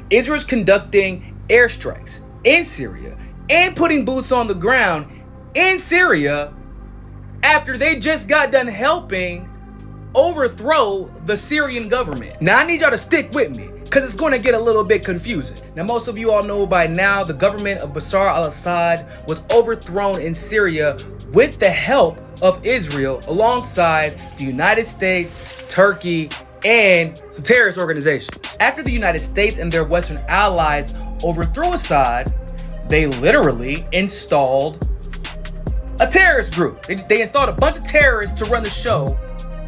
Israel's conducting airstrikes in Syria and putting boots on the ground in Syria after they just got done helping overthrow the Syrian government. Now I need y'all to stick with me because it's going to get a little bit confusing. Now most of you all know by now the government of Bashar al-Assad was overthrown in Syria with the help of Israel alongside the United States, Turkey, and some terrorist organizations. After the United States and their Western allies overthrew Assad, they literally installed a terrorist group. They installed a bunch of terrorists to run the show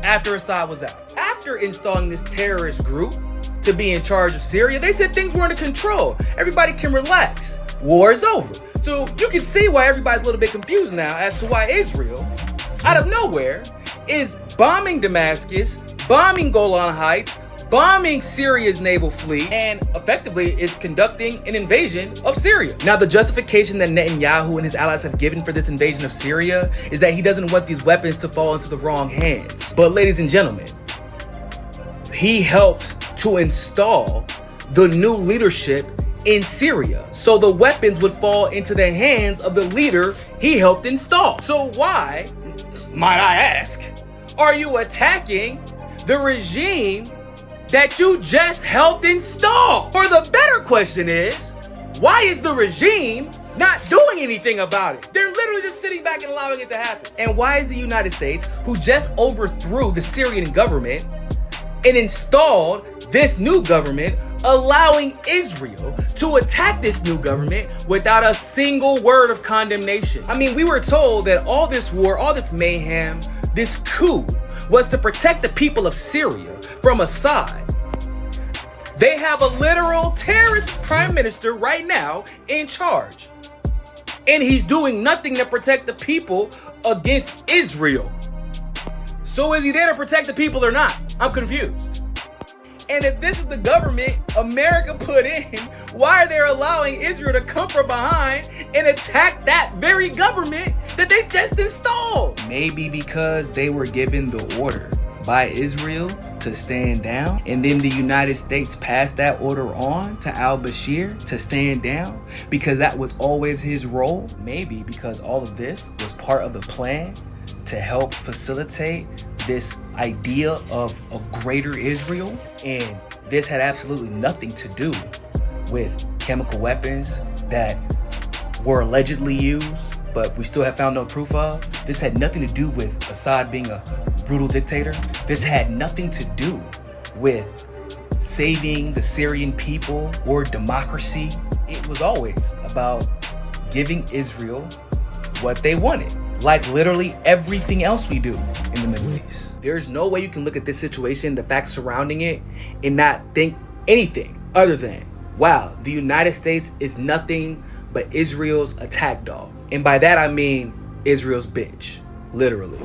after Assad was out. After installing this terrorist group to be in charge of Syria, they said things were under control. Everybody can relax. War is over. So you can see why everybody's a little bit confused now as to why Israel, out of nowhere, is bombing Damascus, bombing Golan Heights, bombing Syria's naval fleet, and effectively is conducting an invasion of Syria. Now, the justification that Netanyahu and his allies have given for this invasion of Syria is that he doesn't want these weapons to fall into the wrong hands. But ladies and gentlemen, he helped to install the new leadership in Syria, so the weapons would fall into the hands of the leader he helped install. So why, might I ask, are you attacking the regime that you just helped install? Or the better question is, why is the regime not doing anything about it? They're literally just sitting back and allowing it to happen. And why is the United States, who just overthrew the Syrian government and installed this new government, allowing Israel to attack this new government without a single word of condemnation? I mean, we were told that all this war, all this mayhem, this coup was to protect the people of Syria from Assad. They have a literal terrorist prime minister right now in charge, and he's doing nothing to protect the people against Israel. So is he there to protect the people or not? I'm confused. And if this is the government America put in, why are they allowing Israel to come from behind and attack that very government that they just installed? Maybe because they were given the order by Israel to stand down, and then the United States passed that order on to al-Bashir to stand down because that was always his role. Maybe because all of this was part of the plan to help facilitate this idea of a greater Israel, and this had absolutely nothing to do with chemical weapons that were allegedly used, but we still have found no proof of. This had nothing to do with Assad being a brutal dictator. This had nothing to do with saving the Syrian people or democracy. It was always about giving Israel what they wanted, like literally everything else we do in the Middle East. There's no way you can look at this situation, the facts surrounding it, and not think anything other than, wow, the United States is nothing but Israel's attack dog. And by that I mean Israel's bitch, literally.